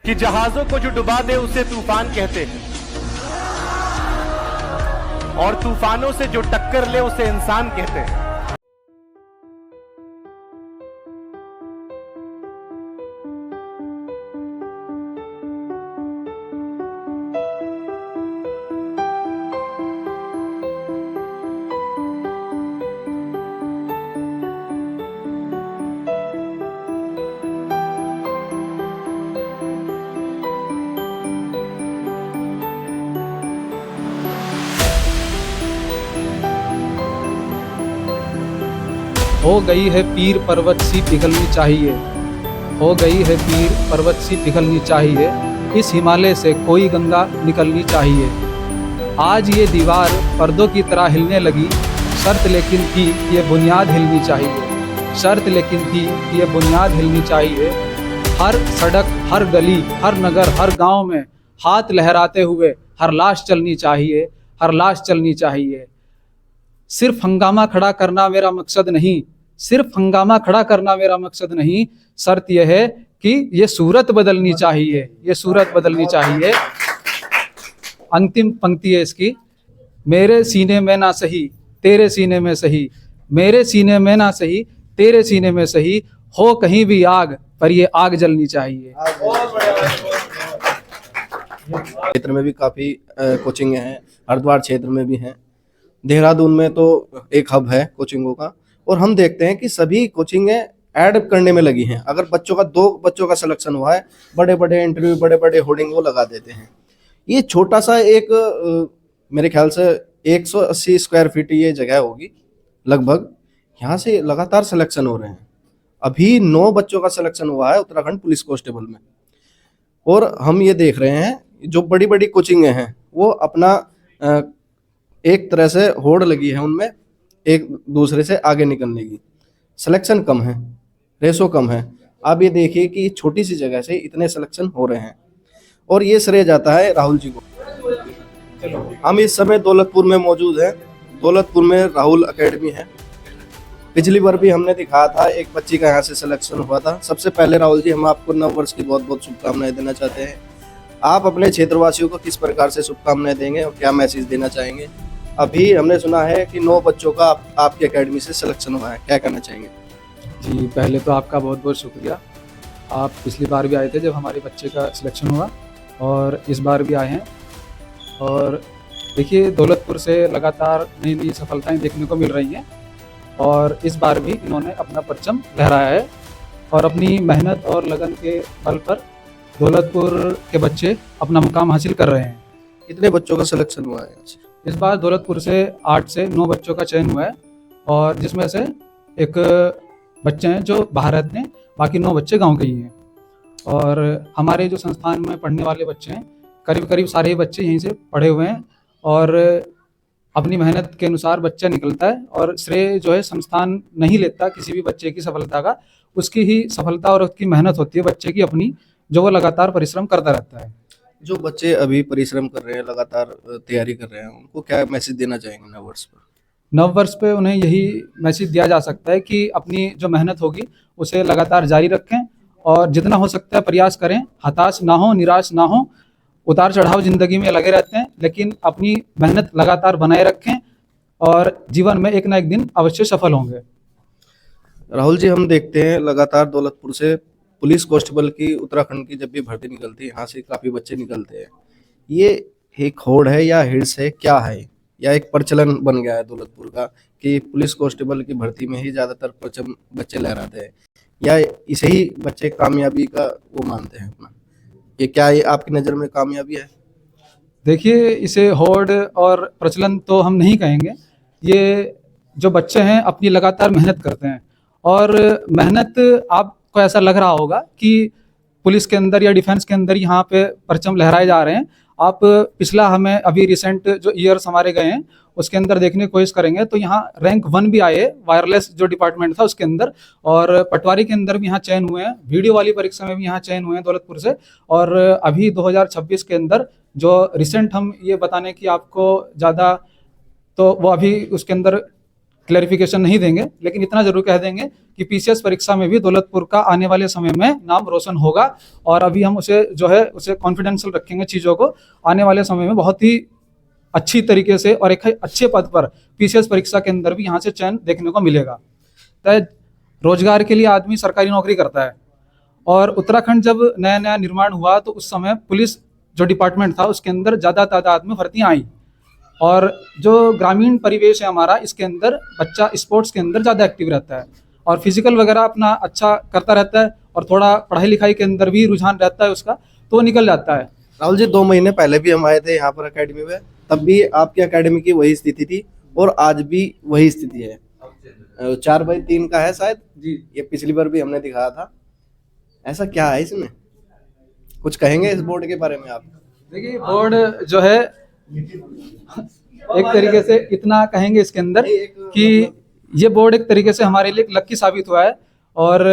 कि जहाजों को जो डुबा दे उसे तूफान कहते हैं और तूफानों से जो टक्कर ले उसे इंसान कहते हैं। हो गई है पीर पर्वत सी पिघलनी चाहिए, हो गई है पीर पर्वत सी पिघलनी चाहिए, इस हिमालय से कोई गंगा निकलनी चाहिए। आज ये दीवार पर्दों की तरह हिलने लगी, शर्त लेकिन थी कि ये बुनियाद हिलनी चाहिए, शर्त लेकिन थी कि ये बुनियाद हिलनी चाहिए। हर सड़क, हर गली, हर नगर, हर गांव में हाथ लहराते हुए हर लाश चलनी चाहिए, हर लाश चलनी चाहिए। सिर्फ हंगामा खड़ा करना मेरा मकसद नहीं, सिर्फ हंगामा खड़ा करना मेरा मकसद नहीं, शर्त यह है कि ये सूरत बदलनी चाहिए, ये सूरत बदलनी चाहिए। अंतिम पंक्ति है इसकी, मेरे सीने में ना सही तेरे सीने में सही, मेरे सीने में ना सही तेरे सीने में सही, हो कहीं भी आग पर ये आग जलनी चाहिए। क्षेत्र में भी काफ़ी कोचिंग हैं, हरिद्वार क्षेत्र में भी हैं, देहरादून में तो एक हब है कोचिंगों का। और हम देखते हैं कि सभी कोचिंगें ऐड करने में लगी हैं। अगर बच्चों का 2 बच्चों का सिलेक्शन हुआ है, बड़े बड़े इंटरव्यू, बड़े बड़े होर्डिंग वो लगा देते हैं। ये छोटा सा एक मेरे ख्याल से 180 स्क्वायर फीट ये जगह होगी लगभग, यहाँ से लगातार सिलेक्शन हो रहे हैं। अभी 9 बच्चों का सिलेक्शन हुआ है उत्तराखंड पुलिस कांस्टेबल में। और हम ये देख रहे हैं जो बड़ी बड़ी कोचिंगें हैं वो अपना एक तरह से होड़ लगी है उनमें एक दूसरे से आगे निकलने की। सिलेक्शन कम है, रेशो कम है। आप ये देखिए कि छोटी सी जगह से इतने सिलेक्शन हो रहे हैं और ये श्रेय जाता है राहुल जी को। हम इस समय दौलतपुर में मौजूद हैं। दौलतपुर में राहुल एकेडमी है। पिछली बार भी हमने दिखाया था, एक बच्ची का यहाँ से सिलेक्शन हुआ था। सबसे पहले राहुल जी हम आपको नव वर्ष की बहुत बहुत शुभकामनाएं देना चाहते हैं। आप अपने क्षेत्रवासियों को किस प्रकार से शुभकामनाएं देंगे और क्या मैसेज देना चाहेंगे? अभी हमने सुना है कि 9 बच्चों का आपकी एकेडमी से सिलेक्शन हुआ है, क्या कहना चाहेंगे? जी, पहले तो आपका बहुत बहुत शुक्रिया। आप पिछली बार भी आए थे जब हमारे बच्चे का सिलेक्शन हुआ और इस बार भी आए हैं। और देखिए, दौलतपुर से लगातार नई नई सफलताएं देखने को मिल रही हैं और इस बार भी इन्होंने अपना परचम लहराया है और अपनी मेहनत और लगन के बल पर दौलतपुर के बच्चे अपना मुकाम हासिल कर रहे हैं। कितने बच्चों का सिलेक्शन हुआ है? इस बार दौलतपुर से 8 से 9 बच्चों का चयन हुआ है और जिसमें से एक बच्चे हैं जो बाहर रहते हैं, बाकी 9 बच्चे गांव के ही हैं। और हमारे जो संस्थान में पढ़ने वाले बच्चे हैं, करीब करीब सारे ही बच्चे यहीं से पढ़े हुए हैं और अपनी मेहनत के अनुसार बच्चा निकलता है और श्रेय जो है संस्थान नहीं लेता किसी भी बच्चे की सफलता का, उसकी ही सफलता और उसकी मेहनत होती है बच्चे की अपनी, जो वो लगातार परिश्रम करता रहता है। जो बच्चे अभी परिश्रम कर रहे हैं, लगातार तैयारी कर रहे हैं, उनको क्या मैसेज देना चाहेंगे नव वर्ष पर? नव वर्ष पे उन्हें यही मैसेज दिया जा सकता है कि अपनी जो मेहनत होगी उसे लगातार जारी रखें और जितना हो सकता है प्रयास करें, हताश ना हो, निराश ना हो। उतार चढ़ाव जिंदगी में लगे रहते हैं, लेकिन अपनी मेहनत लगातार बनाए रखें और जीवन में एक ना एक दिन अवश्य सफल होंगे। राहुल जी, हम देखते हैं लगातार दौलतपुर से पुलिस कांस्टेबल की उत्तराखंड की जब भी भर्ती निकलती है, यहाँ से काफ़ी बच्चे निकलते हैं। ये एक होड़ है या हिड़स है, क्या है? या एक प्रचलन बन गया है दौलतपुर का कि पुलिस कांस्टेबल की भर्ती में ही ज़्यादातर परचम बच्चे लहराते हैं, या इसे ही बच्चे कामयाबी का वो मानते हैं अपना? ये क्या ये आपकी नज़र में कामयाबी है? देखिए, इसे होड़ और प्रचलन तो हम नहीं कहेंगे। ये जो बच्चे हैं अपनी लगातार मेहनत करते हैं और मेहनत, आपको ऐसा लग रहा होगा कि पुलिस के अंदर या डिफेंस के अंदर यहाँ पे परचम लहराए जा रहे हैं। आप पिछला हमें अभी रिसेंट जो ईयर्स हमारे गए हैं उसके अंदर देखने की कोशिश करेंगे तो यहाँ रैंक 1 भी आए, वायरलेस जो डिपार्टमेंट था उसके अंदर, और पटवारी के अंदर भी यहाँ चयन हुए हैं, वीडियो वाली परीक्षा में भी यहाँ चयन हुए हैं दौलतपुर से। और अभी 2026 के अंदर जो रिसेंट हम ये बताने की आपको ज़्यादा, तो वो अभी उसके अंदर क्लैरिफिकेशन नहीं देंगे, लेकिन इतना जरूर कह देंगे कि पीसीएस परीक्षा में भी दौलतपुर का आने वाले समय में नाम रोशन होगा। और अभी हम उसे कॉन्फिडेंशियल रखेंगे चीज़ों को। आने वाले समय में बहुत ही अच्छी तरीके से और एक अच्छे पद पर पीसीएस परीक्षा के अंदर भी यहाँ से चयन देखने को मिलेगा। तो रोजगार के लिए आदमी सरकारी नौकरी करता है, और उत्तराखंड जब नया नया निर्माण हुआ तो उस समय पुलिस जो डिपार्टमेंट था उसके अंदर ज़्यादा तादाद में भर्तियाँ आई। और जो ग्रामीण परिवेश है हमारा, इसके अंदर बच्चा स्पोर्ट्स के अंदर ज़्यादा एक्टिव रहता है और फिजिकल वगैरह अपना अच्छा करता रहता है, और थोड़ा पढ़ाई लिखाई के अंदर भी रुझान रहता है उसका, तो निकल जाता है। राहुल जी, 2 महीने पहले भी हम आए थे यहाँ पर एकेडमी में, तब भी आपकी एकेडमी की वही स्थिति थी और आज भी वही स्थिति है। 4x3 का है शायद जी, ये पिछली बार भी हमने दिखाया था। ऐसा क्या है इसमें, कुछ कहेंगे इस बोर्ड के बारे में आप? देखिए, बोर्ड जो है एक तरीके से इतना कहेंगे इसके अंदर कि ये बोर्ड एक तरीके से हमारे लिए लक्की साबित हुआ है। और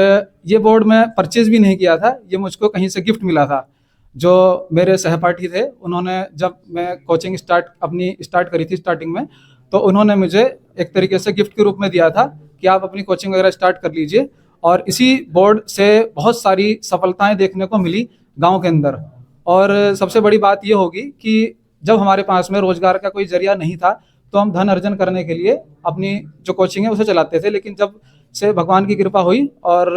ये बोर्ड मैं परचेज भी नहीं किया था, ये मुझको कहीं से गिफ्ट मिला था। जो मेरे सहपाठी थे, उन्होंने, जब मैं कोचिंग स्टार्ट करी थी स्टार्टिंग में, तो उन्होंने मुझे एक तरीके से गिफ्ट के रूप में दिया था कि आप अपनी कोचिंग वगैरह स्टार्ट कर लीजिए। और इसी बोर्ड से बहुत सारी सफलताएं देखने को मिली गांव के अंदर। और सबसे बड़ी बात ये होगी कि जब हमारे पास में रोजगार का कोई जरिया नहीं था तो हम धन अर्जन करने के लिए अपनी जो कोचिंग है उसे चलाते थे, लेकिन जब से भगवान की कृपा हुई और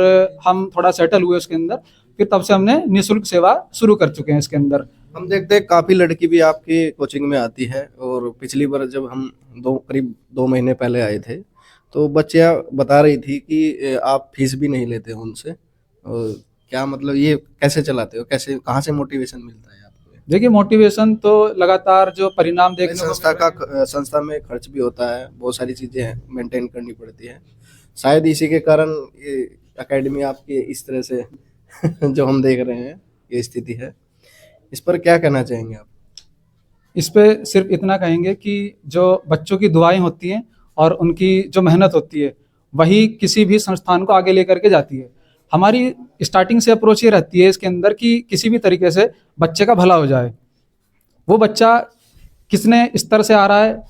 हम थोड़ा सेटल हुए उसके अंदर, फिर तब से हमने निःशुल्क सेवा शुरू कर चुके हैं इसके अंदर। हम देखते हैं काफ़ी लड़की भी आपकी कोचिंग में आती है, और पिछली बार जब हम करीब 2 महीने पहले आए थे तो बच्चियाँ बता रही थी कि आप फीस भी नहीं लेते हो उनसे। और क्या मतलब, ये कैसे चलाते हो, कैसे, कहाँ से मोटिवेशन मिलता है आपको? देखिए, मोटिवेशन तो लगातार जो परिणाम देखने को संस्था में खर्च भी होता है, बहुत सारी चीज़ें मेंटेन करनी पड़ती है, शायद इसी के कारण ये एकेडमी आपकी इस तरह से जो हम देख रहे हैं ये स्थिति है। इस पर क्या कहना चाहेंगे आप? इस पे सिर्फ इतना कहेंगे कि जो बच्चों की दुआएं होती हैं और उनकी जो मेहनत होती है, वही किसी भी संस्थान को आगे लेकर के जाती है। हमारी स्टार्टिंग से अप्रोच ये रहती है इसके अंदर कि किसी भी तरीके से बच्चे का भला हो जाए। वो बच्चा किसने स्तर से आ रहा है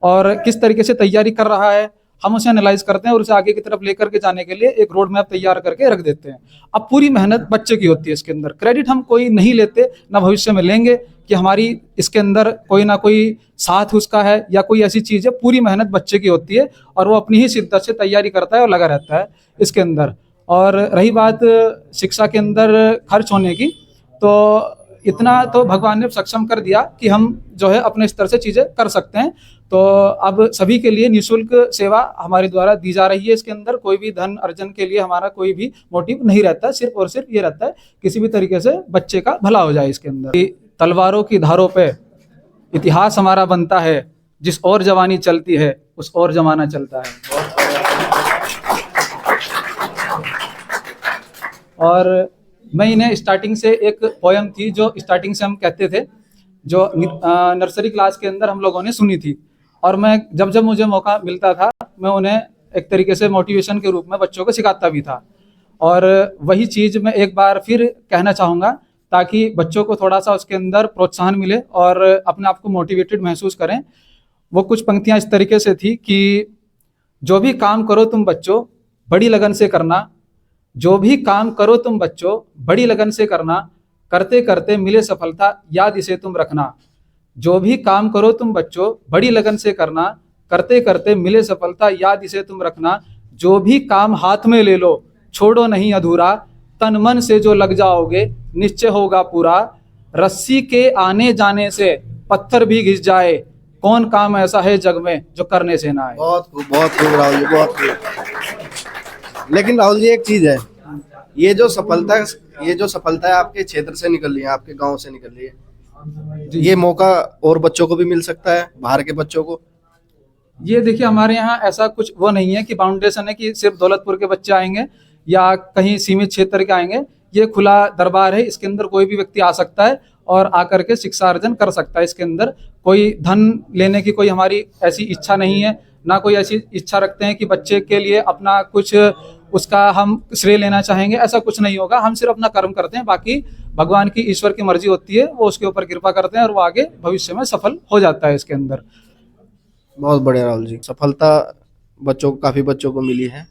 और किस तरीके से तैयारी कर रहा है, हम उसे एनालाइज करते हैं और उसे आगे की तरफ लेकर के जाने के लिए एक रोड मैप तैयार करके रख देते हैं। अब पूरी मेहनत बच्चे की होती है इसके अंदर, क्रेडिट हम कोई नहीं लेते, ना भविष्य में लेंगे कि हमारी इसके अंदर कोई ना कोई साथ उसका है या कोई ऐसी चीज़ है। पूरी मेहनत बच्चे की होती है और वो अपनी ही शिद्दत से तैयारी करता है और लगा रहता है इसके अंदर। और रही बात शिक्षा के अंदर खर्च होने की, तो इतना तो भगवान ने सक्षम कर दिया कि हम जो है अपने स्तर से चीज़ें कर सकते हैं। तो अब सभी के लिए निःशुल्क सेवा हमारे द्वारा दी जा रही है। इसके अंदर कोई भी धन अर्जन के लिए हमारा कोई भी मोटिव नहीं रहता, सिर्फ और सिर्फ ये रहता है किसी भी तरीके से बच्चे का भला हो जाए इसके अंदर। तलवारों की धारों पे इतिहास हमारा बनता है, जिस और जवानी चलती है उस और जमाना चलता है। और मैं इन्हें स्टार्टिंग से एक पोयम थी जो स्टार्टिंग से हम कहते थे, जो नर्सरी क्लास के अंदर हम लोगों ने सुनी थी, और मैं जब जब मुझे मौका मिलता था मैं उन्हें एक तरीके से मोटिवेशन के रूप में बच्चों को सिखाता भी था। और वही चीज़ मैं एक बार फिर कहना चाहूँगा ताकि बच्चों को थोड़ा सा उसके अंदर प्रोत्साहन मिले और अपने आप को मोटिवेटेड महसूस करें। वो कुछ पंक्तियाँ इस तरीके से थी कि जो भी काम करो तुम बच्चों बड़ी लगन से करना, जो भी काम करो तुम बच्चों बड़ी लगन से करना, करते करते मिले सफलता याद इसे तुम रखना। जो भी काम करो तुम बच्चों बड़ी लगन से करना, करते करते मिले सफलता याद इसे तुम रखना। जो भी काम हाथ में ले लो छोड़ो नहीं अधूरा, तन मन से जो लग जाओगे निश्चय होगा पूरा। रस्सी के आने जाने से पत्थर भी घिस जाए, कौन काम ऐसा है जग में जो करने से ना आए। बहुत खूब राहुल जी, बहुत खूब। लेकिन राहुल जी, एक चीज है, ये जो सफलता है आपके क्षेत्र से निकल रही है, आपके गांव से निकल रही है, ये मौका और बच्चों को भी मिल सकता है, बाहर के बच्चों को? ये देखिए, हमारे यहाँ ऐसा कुछ वो नहीं है कि बाउंडेशन है कि सिर्फ दौलतपुर के बच्चे आएंगे या कहीं सीमित क्षेत्र के आएंगे। ये खुला दरबार है, इसके अंदर कोई भी व्यक्ति आ सकता है और आकर के शिक्षा अर्जन कर सकता है। इसके अंदर कोई धन लेने की कोई हमारी ऐसी इच्छा नहीं है, ना कोई ऐसी इच्छा रखते हैं कि बच्चे के लिए अपना कुछ उसका हम श्रेय लेना चाहेंगे, ऐसा कुछ नहीं होगा। हम सिर्फ अपना कर्म करते हैं, बाकी भगवान की, ईश्वर की मर्जी होती है, वो उसके ऊपर कृपा करते हैं और वो आगे भविष्य में सफल हो जाता है इसके अंदर। बहुत बढ़िया राहुल जी, सफलता बच्चों को, काफ़ी बच्चों को मिली है।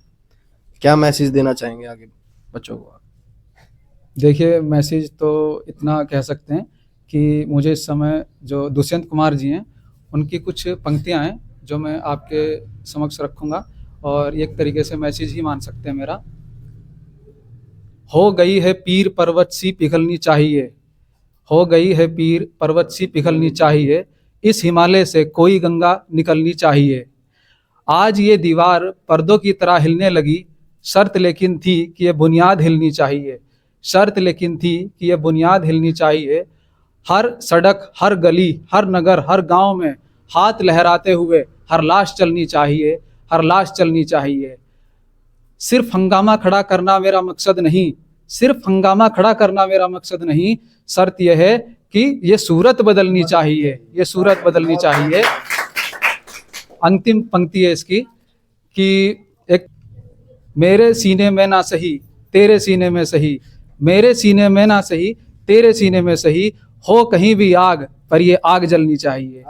क्या मैसेज देना चाहेंगे आगे बच्चों को? देखिए, मैसेज तो इतना कह सकते हैं कि मुझे इस समय जो दुष्यंत कुमार जी हैं उनकी कुछ पंक्तियां हैं जो मैं आपके समक्ष रखूंगा, और एक तरीके से मैसेज ही मान सकते हैं मेरा। हो गई है पीर पर्वत सी पिघलनी चाहिए, हो गई है पीर पर्वत सी पिघलनी चाहिए, इस हिमालय से कोई गंगा निकलनी चाहिए। आज ये दीवार पर्दों की तरह हिलने लगी, शर्त लेकिन थी कि ये बुनियाद हिलनी चाहिए, शर्त लेकिन थी कि ये बुनियाद हिलनी चाहिए। हर सड़क, हर गली, हर नगर, हर गांव में हाथ लहराते हुए हर लाश चलनी चाहिए, हर लाश चलनी चाहिए। सिर्फ हंगामा खड़ा करना मेरा मकसद नहीं, सिर्फ हंगामा खड़ा करना मेरा मकसद नहीं, शर्त यह है कि ये सूरत बदलनी चाहिए, ये सूरत बदलनी चाहिए। अंतिम पंक्ति है इसकी कि एक मेरे सीने में ना सही तेरे सीने में सही, मेरे सीने में ना सही तेरे सीने में सही, हो कहीं भी आग पर ये आग जलनी चाहिए।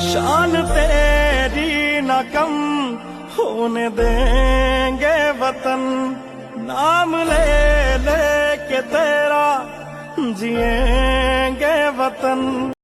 शान तेरी न कम होने देंगे वतन, नाम ले ले के तेरा जिएंगे वतन।